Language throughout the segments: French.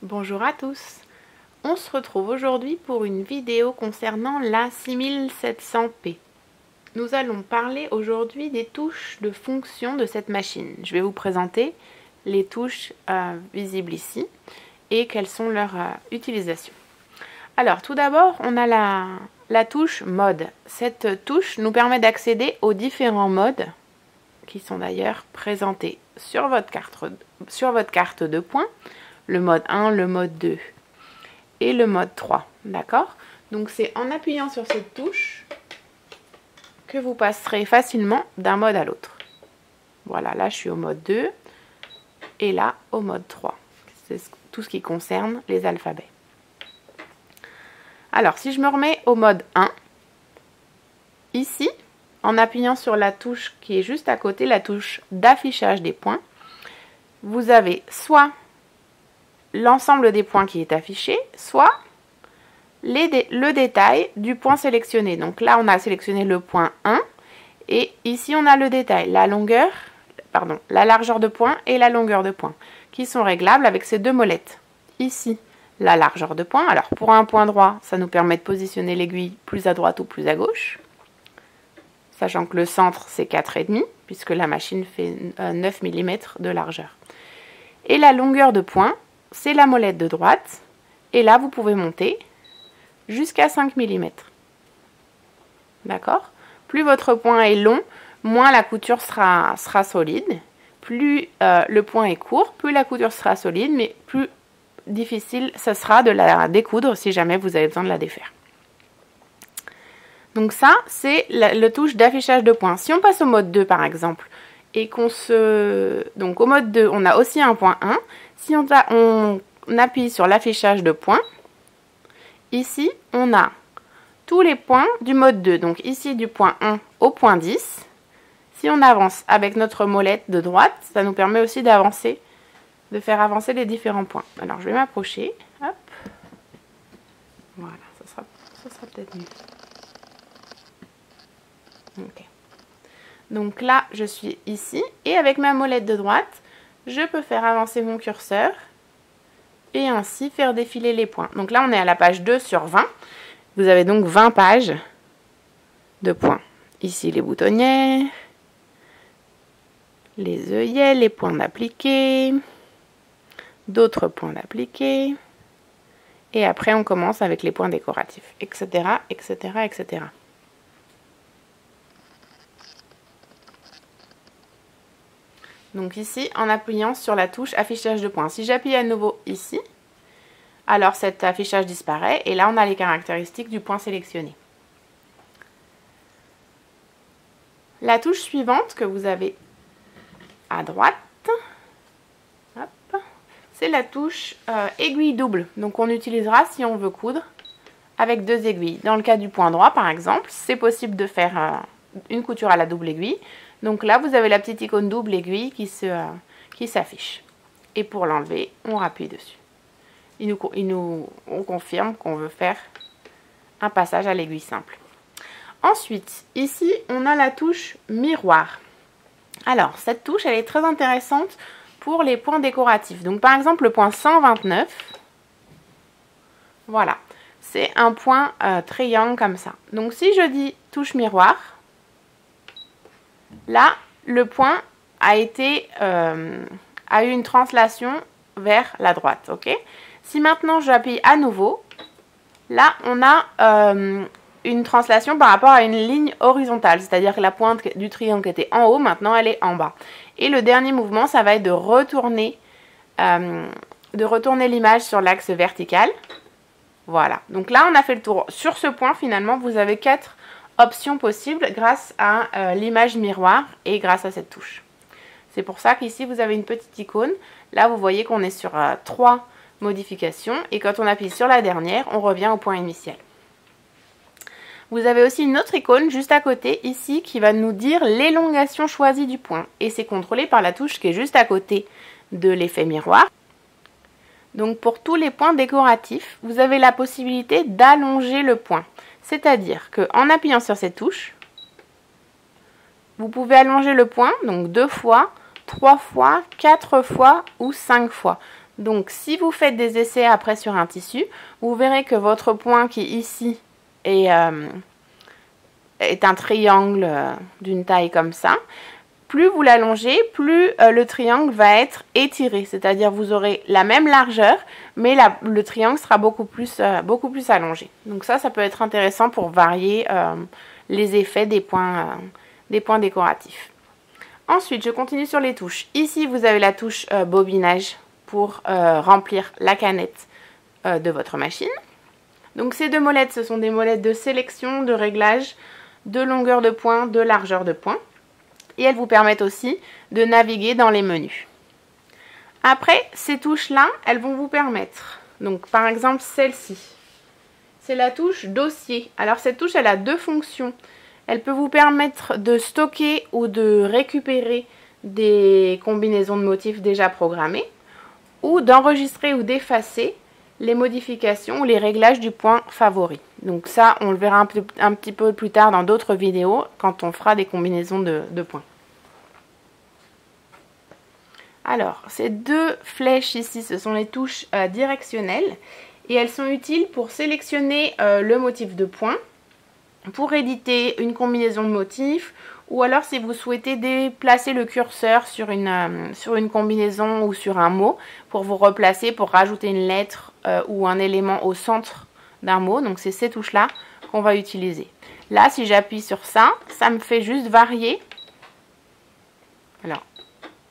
Bonjour à tous. On se retrouve aujourd'hui pour une vidéo concernant la 6700P. Nous allons parler aujourd'hui des touches de fonction de cette machine. Je vais vous présenter les touches visibles ici et quelles sont leurs utilisations. Alors tout d'abord, on a la touche mode. Cette touche nous permet d'accéder aux différents modes qui sont d'ailleurs présentés sur votre carte de points. Le mode 1, le mode 2 et le mode 3, d'accord? Donc c'est en appuyant sur cette touche que vous passerez facilement d'un mode à l'autre. Voilà, là je suis au mode 2 et là au mode 3. C'est tout ce qui concerne les alphabets. Alors si je me remets au mode 1, ici, en appuyant sur la touche qui est juste à côté, la touche d'affichage des points, vous avez soit l'ensemble des points qui est affiché, soit le détail du point sélectionné. Donc là, on a sélectionné le point 1 et ici, on a le détail, la largeur de point et la longueur de point qui sont réglables avec ces deux molettes. Ici, la largeur de point. Alors, pour un point droit, ça nous permet de positionner l'aiguille plus à droite ou plus à gauche, sachant que le centre, c'est 4,5 puisque la machine fait 9 mm de largeur. Et la longueur de point, c'est la molette de droite, et là vous pouvez monter jusqu'à 5 mm. D'accord? Plus votre point est long, moins la couture sera solide. Plus le point est court, plus la couture sera solide, mais plus difficile ce sera de la découdre si jamais vous avez besoin de la défaire. Donc ça, c'est le touche d'affichage de points. Si on passe au mode 2 par exemple, et donc au mode 2, on a aussi un point 1. Si on appuie sur l'affichage de points, ici, on a tous les points du mode 2. Donc ici, du point 1 au point 10. Si on avance avec notre molette de droite, ça nous permet aussi de faire avancer les différents points. Alors, je vais m'approcher. Hop. Voilà, ça sera peut-être mieux. Ok. Donc là, je suis ici et avec ma molette de droite, je peux faire avancer mon curseur et ainsi faire défiler les points. Donc là, on est à la page 2 sur 20. Vous avez donc 20 pages de points. Ici, les boutonnières, les œillets, les points d'appliquer, d'autres points d'appliquer. Et après, on commence avec les points décoratifs, etc., etc., etc. Donc ici, en appuyant sur la touche affichage de points. Si j'appuie à nouveau ici, alors cet affichage disparaît et là on a les caractéristiques du point sélectionné. La touche suivante que vous avez à droite, c'est la touche aiguille double. Donc on utilisera si on veut coudre avec deux aiguilles. Dans le cas du point droit par exemple, c'est possible de faire une couture à la double aiguille. Donc là, vous avez la petite icône double aiguille qui s'affiche. Et pour l'enlever, on appuie dessus. On confirme qu'on veut faire un passage à l'aiguille simple. Ensuite, ici, on a la touche miroir. Alors, cette touche, elle est très intéressante pour les points décoratifs. Donc, par exemple, le point 129, voilà, c'est un point triangle comme ça. Donc, si je dis touche miroir, là, le point a eu une translation vers la droite, ok? Si maintenant j'appuie à nouveau, là, on a une translation par rapport à une ligne horizontale, c'est-à-dire que la pointe du triangle qui était en haut, maintenant elle est en bas. Et le dernier mouvement, ça va être de retourner l'image sur l'axe vertical. Voilà, donc là, on a fait le tour. Sur ce point, finalement, vous avez 4 options possibles grâce à l'image miroir et grâce à cette touche. C'est pour ça qu'ici vous avez une petite icône. Là vous voyez qu'on est sur 3 modifications et quand on appuie sur la dernière, on revient au point initial. Vous avez aussi une autre icône juste à côté ici qui va nous dire l'élongation choisie du point et c'est contrôlé par la touche qui est juste à côté de l'effet miroir. Donc pour tous les points décoratifs, vous avez la possibilité d'allonger le point. C'est-à-dire qu'en appuyant sur cette touche, vous pouvez allonger le point, donc 2 fois, 3 fois, 4 fois ou 5 fois. Donc si vous faites des essais après sur un tissu, vous verrez que votre point qui ici est un triangle d'une taille comme ça. Plus vous l'allongez, plus le triangle va être étiré, c'est-à-dire vous aurez la même largeur, mais le triangle sera beaucoup plus allongé. Donc ça peut être intéressant pour varier les effets des points décoratifs. Ensuite, je continue sur les touches. Ici, vous avez la touche bobinage pour remplir la canette de votre machine. Donc ces deux molettes, ce sont des molettes de sélection, de réglage, de longueur de point, de largeur de point. Et elles vous permettent aussi de naviguer dans les menus. Après, ces touches-là, elles vont vous permettre, donc par exemple celle-ci, c'est la touche dossier. Alors cette touche, elle a deux fonctions. Elle peut vous permettre de stocker ou de récupérer des combinaisons de motifs déjà programmées, ou d'enregistrer ou d'effacer les modifications ou les réglages du point favori. Donc ça, on le verra un petit peu plus tard dans d'autres vidéos, quand on fera des combinaisons de points. Alors, ces deux flèches ici, ce sont les touches directionnelles, et elles sont utiles pour sélectionner le motif de point, pour éditer une combinaison de motifs, ou alors si vous souhaitez déplacer le curseur sur une combinaison ou sur un mot, pour vous replacer, pour rajouter une lettre ou un élément au centre d'un mot. Donc c'est ces touches-là qu'on va utiliser. Là, si j'appuie sur ça, ça me fait juste varier. Alors,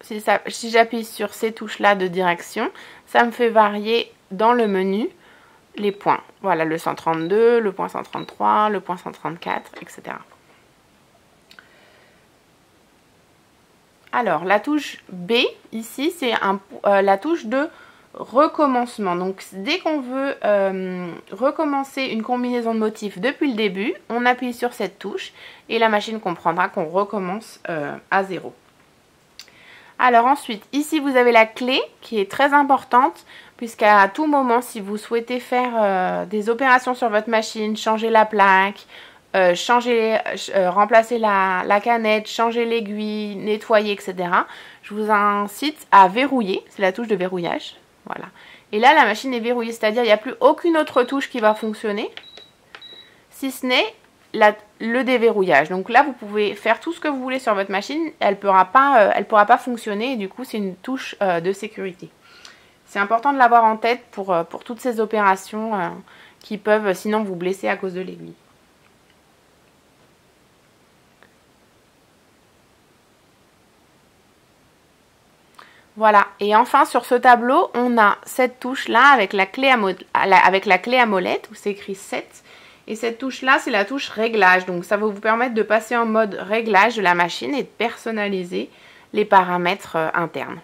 si j'appuie sur ces touches-là de direction, ça me fait varier dans le menu les points. Voilà, le 132, le point 133, le point 134, etc. Alors, la touche B, ici, c'est la touche de recommencement. Donc, dès qu'on veut recommencer une combinaison de motifs depuis le début, on appuie sur cette touche et la machine comprendra qu'on recommence à zéro. Alors ensuite, ici, vous avez la clé qui est très importante, puisqu'à tout moment, si vous souhaitez faire des opérations sur votre machine, changer la plaque, remplacer la canette, changer l'aiguille, nettoyer, etc. Je vous incite à verrouiller, c'est la touche de verrouillage, voilà. Et là, la machine est verrouillée, c'est-à-dire il n'y a plus aucune autre touche qui va fonctionner, si ce n'est le déverrouillage. Donc là, vous pouvez faire tout ce que vous voulez sur votre machine, elle pourra pas fonctionner, et du coup, c'est une touche de sécurité. C'est important de l'avoir en tête pour toutes ces opérations qui peuvent sinon vous blesser à cause de l'aiguille. Voilà, et enfin sur ce tableau, on a cette touche-là avec la clé à molette où c'est écrit 7. Et cette touche-là, c'est la touche réglage. Donc ça va vous permettre de passer en mode réglage de la machine et de personnaliser les paramètres internes.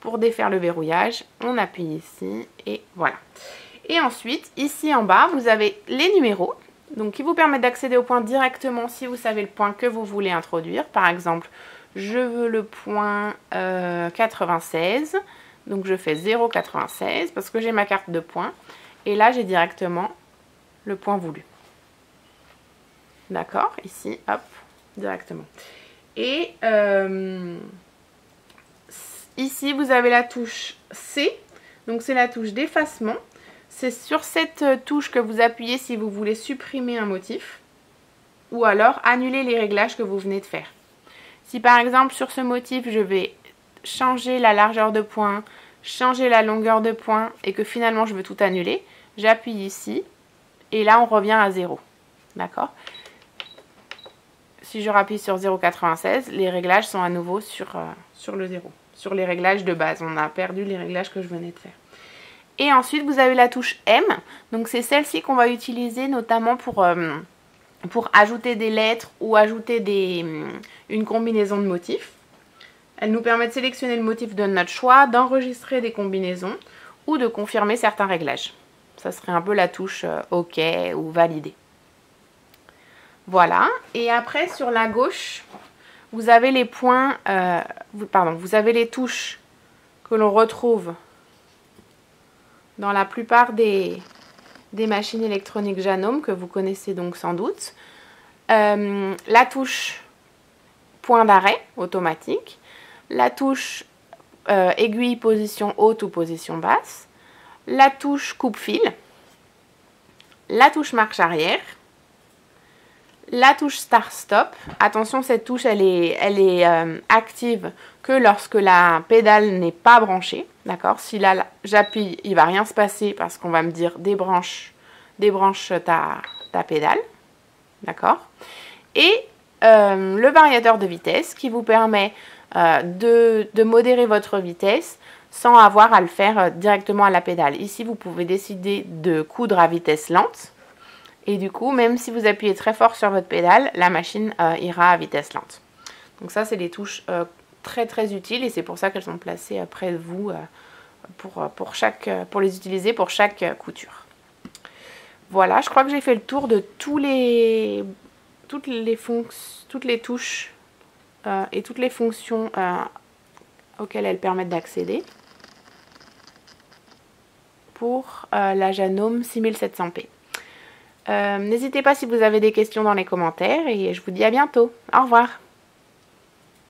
Pour défaire le verrouillage, on appuie ici et voilà. Et ensuite, ici en bas, vous avez les numéros. Donc qui vous permettent d'accéder au point directement si vous savez le point que vous voulez introduire. Par exemple, je veux le point 96, donc je fais 0,96 parce que j'ai ma carte de points. Et là, j'ai directement le point voulu. D'accord? Ici, hop, directement. Et ici, vous avez la touche C, donc c'est la touche d'effacement. C'est sur cette touche que vous appuyez si vous voulez supprimer un motif ou alors annuler les réglages que vous venez de faire. Si par exemple sur ce motif je vais changer la largeur de point, changer la longueur de point et que finalement je veux tout annuler, j'appuie ici et là on revient à 0. D'accord? Si je rappuie sur 0,96, les réglages sont à nouveau sur le 0. Sur les réglages de base, on a perdu les réglages que je venais de faire. Et ensuite vous avez la touche M, donc c'est celle-ci qu'on va utiliser notamment pour ajouter des lettres ou ajouter une combinaison de motifs. Elle nous permet de sélectionner le motif de notre choix, d'enregistrer des combinaisons ou de confirmer certains réglages. Ça serait un peu la touche OK ou valider. Voilà, et après sur la gauche, vous avez les points, vous avez les touches que l'on retrouve dans la plupart des machines électroniques Janome que vous connaissez donc sans doute. La touche point d'arrêt automatique, la touche aiguille position haute ou position basse, la touche coupe-fil, la touche marche arrière, la touche start-stop. Attention, cette touche, elle est active que lorsque la pédale n'est pas branchée. D'accord? Si là, j'appuie, il ne va rien se passer parce qu'on va me dire débranche ta pédale. D'accord? Et le variateur de vitesse qui vous permet de modérer votre vitesse sans avoir à le faire directement à la pédale. Ici, vous pouvez décider de coudre à vitesse lente. Et du coup, même si vous appuyez très fort sur votre pédale, la machine ira à vitesse lente. Donc ça, c'est des touches très très utiles et c'est pour ça qu'elles sont placées près de vous pour les utiliser pour chaque couture. Voilà, je crois que j'ai fait le tour de toutes les touches et toutes les fonctions auxquelles elles permettent d'accéder pour la Janome 6700P. N'hésitez pas si vous avez des questions dans les commentaires et je vous dis à bientôt. Au revoir.